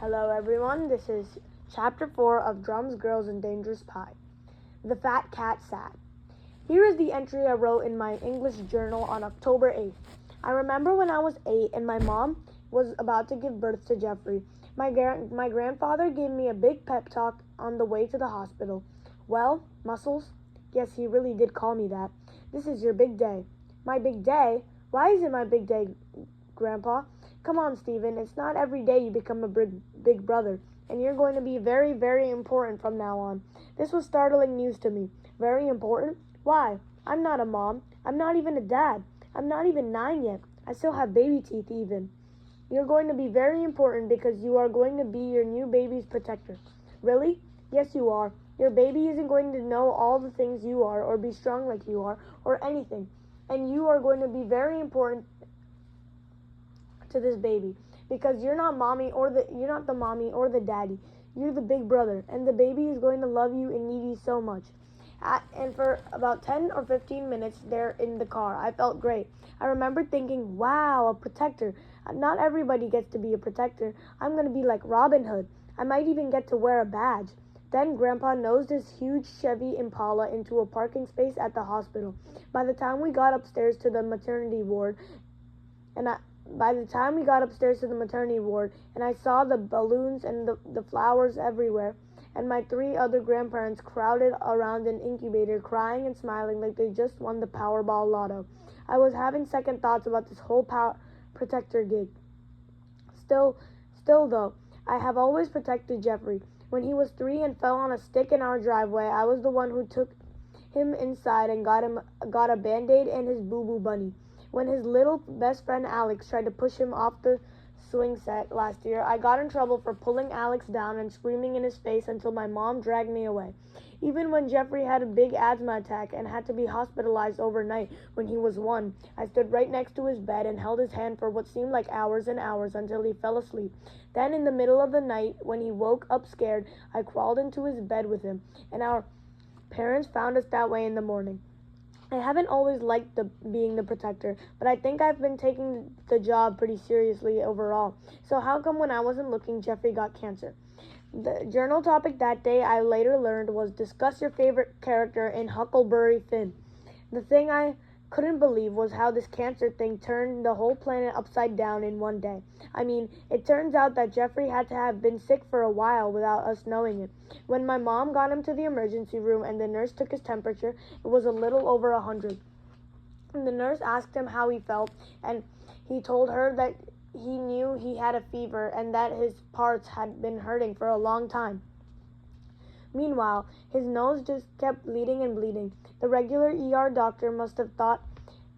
Hello everyone, this is Chapter 4 of Drums, Girls, and Dangerous Pie. The Fat Cat Sat. Here is the entry I wrote in my English journal on October 8th. I remember when I was 8 and my mom was about to give birth to Jeffrey. My grandfather gave me a big pep talk on the way to the hospital. Well, Muscles? Yes, he really did call me that. This is your big day. My big day? Why is it my big day, Grandpa? Come on, Stephen. It's not every day you become a big brother, and you're going to be very, very important from now on. This was startling news to me. Very important? Why? I'm not a mom. I'm not even a dad. I'm not even 9 yet. I still have baby teeth even. You're going to be very important because you are going to be your new baby's protector. Really? Yes, you are. Your baby isn't going to know all the things you are or be strong like you are or anything. And you are going to be very important to this baby because you're not the mommy or the daddy. You're the big brother, and the baby is going to love you and need you so much. And for about 10 or 15 minutes there in the car, I felt great. I remember thinking, wow, a protector. Not everybody gets to be a protector. I'm going to be like Robin Hood. I might even get to wear a badge. Then Grandpa nosed his huge Chevy Impala into a parking space at the hospital. By the time we got upstairs to the maternity ward, and I saw the balloons and the flowers everywhere, and my 3 other grandparents crowded around an incubator crying and smiling like they just won the Powerball lotto. I was having second thoughts about this whole protector gig. Still though, I have always protected Jeffrey. When he was 3 and fell on a stick in our driveway, I was the one who took him inside and got a Band-Aid and his boo-boo bunny. When his little best friend Alex tried to push him off the swing set last year, I got in trouble for pulling Alex down and screaming in his face until my mom dragged me away. Even when Jeffrey had a big asthma attack and had to be hospitalized overnight when he was 1, I stood right next to his bed and held his hand for what seemed like hours and hours until he fell asleep. Then in the middle of the night, when he woke up scared, I crawled into his bed with him, and our parents found us that way in the morning. I haven't always liked being the protector, but I think I've been taking the job pretty seriously overall. So how come when I wasn't looking, Jeffrey got cancer? The journal topic that day, I later learned, was discuss your favorite character in Huckleberry Finn. The thing I couldn't believe was how this cancer thing turned the whole planet upside down in one day. I mean, it turns out that Jeffrey had to have been sick for a while without us knowing it. When my mom got him to the emergency room and the nurse took his temperature, it was a little over 100. And the nurse asked him how he felt, and he told her that he knew he had a fever and that his parts had been hurting for a long time. Meanwhile, his nose just kept bleeding and bleeding. The regular ER doctor must have thought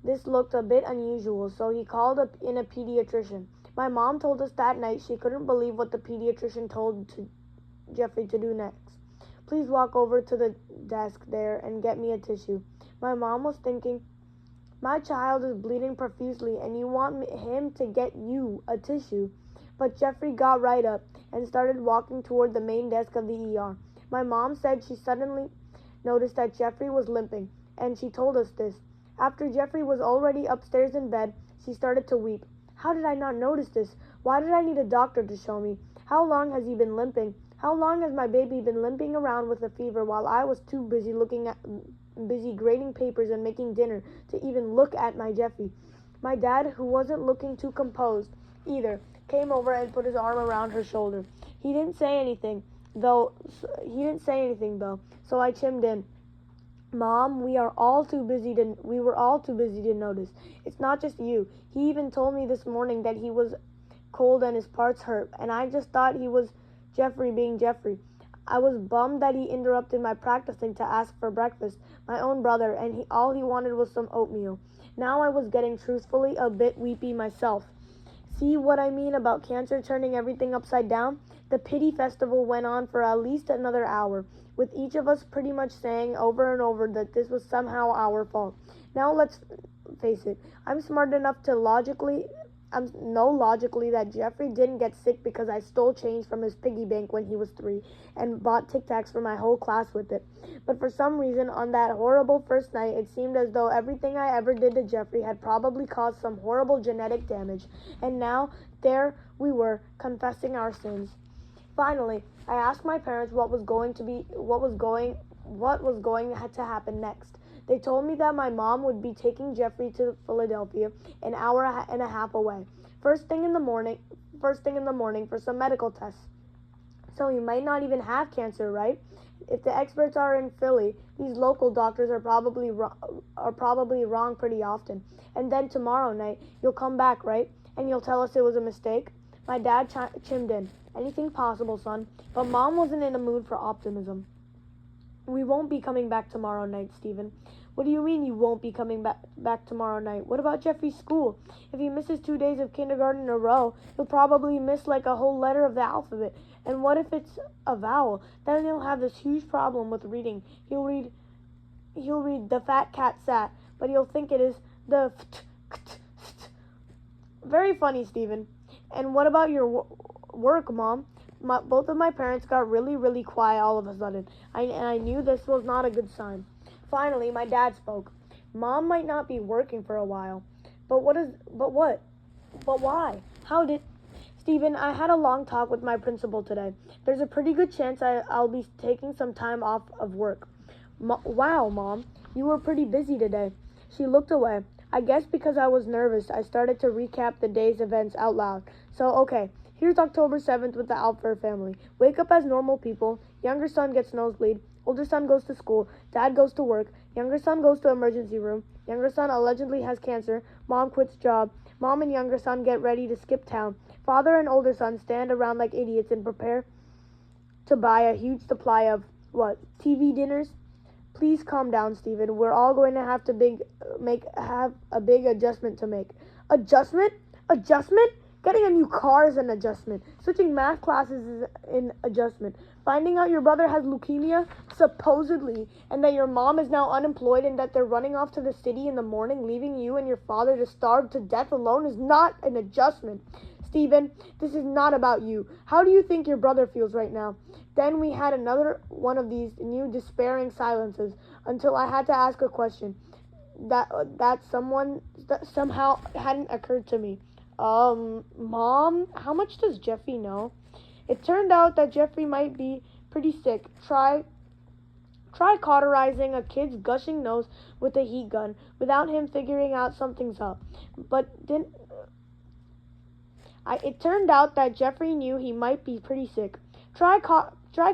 this looked a bit unusual, so he called in a pediatrician. My mom told us that night she couldn't believe what the pediatrician told Jeffrey to do next. Please walk over to the desk there and get me a tissue. My mom was thinking, my child is bleeding profusely and you want him to get you a tissue. But Jeffrey got right up and started walking toward the main desk of the ER. My mom said she suddenly noticed that Jeffrey was limping, and she told us this. After Jeffrey was already upstairs in bed, she started to weep. How did I not notice this? Why did I need a doctor to show me? How long has he been limping? How long has my baby been limping around with a fever while I was too busy grading papers and making dinner to even look at my Jeffy? My dad, who wasn't looking too composed either, came over and put his arm around her shoulder. He didn't say anything though, so I chimed in. Mom, we were all too busy to notice. It's not just you. He even told me this morning that he was cold and his parts hurt, and I just thought he was Jeffrey being Jeffrey. I was bummed that he interrupted my practicing to ask for breakfast, my own brother, and all he wanted was some oatmeal. Now I was getting truthfully a bit weepy myself. See what I mean about cancer turning everything upside down? The pity festival went on for at least another hour, with each of us pretty much saying over and over that this was somehow our fault. Now let's face it, I'm smart enough to know logically that Jeffrey didn't get sick because I stole change from his piggy bank when he was 3 and bought Tic Tacs for my whole class with it. But for some reason, on that horrible first night, it seemed as though everything I ever did to Jeffrey had probably caused some horrible genetic damage. And now, there we were, confessing our sins. Finally, I asked my parents what was going to happen next. They told me that my mom would be taking Jeffrey to Philadelphia, an hour and a half away. First thing in the morning for some medical tests. So he might not even have cancer, right? If the experts are in Philly, these local doctors are probably wrong pretty often. And then tomorrow night, you'll come back, right? And you'll tell us it was a mistake? My dad chimed in. Anything possible, son. But Mom wasn't in a mood for optimism. We won't be coming back tomorrow night, Stephen. What do you mean you won't be coming back tomorrow night? What about Jeffrey's school? If he misses 2 days of kindergarten in a row, he'll probably miss like a whole letter of the alphabet. And what if it's a vowel? Then he'll have this huge problem with reading. He'll read the fat cat sat, but he'll think it is the Very funny, Stephen. And what about your work, Mom? Both of my parents got really, really quiet all of a sudden. I knew this was not a good sign. Finally, my dad spoke. Mom might not be working for a while. But what? But why? How did... Stephen, I had a long talk with my principal today. There's a pretty good chance I'll be taking some time off of work. Wow, Mom, you were pretty busy today. She looked away. I guess because I was nervous, I started to recap the day's events out loud. So, okay, here's October 7th with the Alfer family. Wake up as normal people. Younger son gets nosebleed. Older son goes to school. Dad goes to work. Younger son goes to emergency room. Younger son allegedly has cancer. Mom quits job. Mom and younger son get ready to skip town. Father and older son stand around like idiots and prepare to buy a huge supply of, TV dinners? Please calm down, Stephen. We're all going to have a big adjustment to make. Adjustment? Adjustment? Getting a new car is an adjustment. Switching math classes is an adjustment. Finding out your brother has leukemia, supposedly, and that your mom is now unemployed and that they're running off to the city in the morning, leaving you and your father to starve to death alone is not an adjustment. Stephen, this is not about you. How do you think your brother feels right now? Then we had another one of these new despairing silences until I had to ask a question that somehow hadn't occurred to me. Mom, how much does Jeffrey know? It turned out that Jeffrey might be pretty sick. Try cauterizing a kid's gushing nose with a heat gun without him figuring out something's up. It turned out that Jeffrey knew he might be pretty sick. Try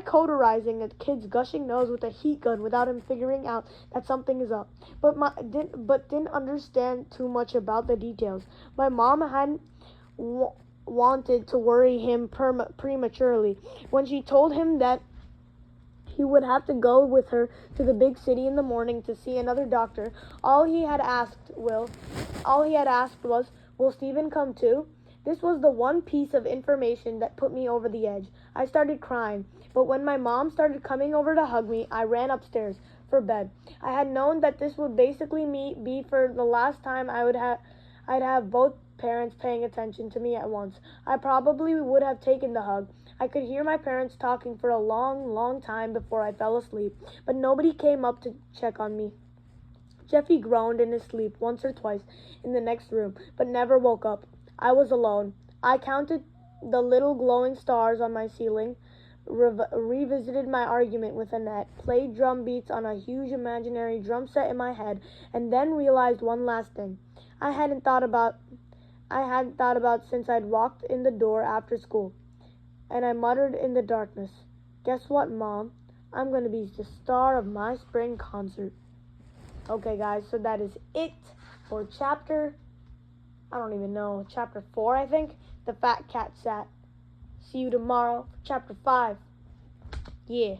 cauterizing a kid's gushing nose with a heat gun without him figuring out that something is up. But didn't understand too much about the details. My mom hadn't wanted to worry him prematurely. When she told him that he would have to go with her to the big city in the morning to see another doctor, all he had asked was, "Will Stephen come too?" This was the one piece of information that put me over the edge. I started crying, but when my mom started coming over to hug me, I ran upstairs for bed. I had known that this would basically be for the last time I'd have both parents paying attention to me at once. I probably would have taken the hug. I could hear my parents talking for a long, long time before I fell asleep, but nobody came up to check on me. Jeffy groaned in his sleep once or twice in the next room, but never woke up. I was alone. I counted the little glowing stars on my ceiling, revisited my argument with Annette, played drum beats on a huge imaginary drum set in my head, and then realized one last thing I hadn't thought about since I'd walked in the door after school. And I muttered in the darkness, "Guess what, Mom? I'm going to be the star of my spring concert." Okay, guys, so that is it for chapter 4, I think. The Fat Cat Sat. See you tomorrow for chapter 5. Yeah.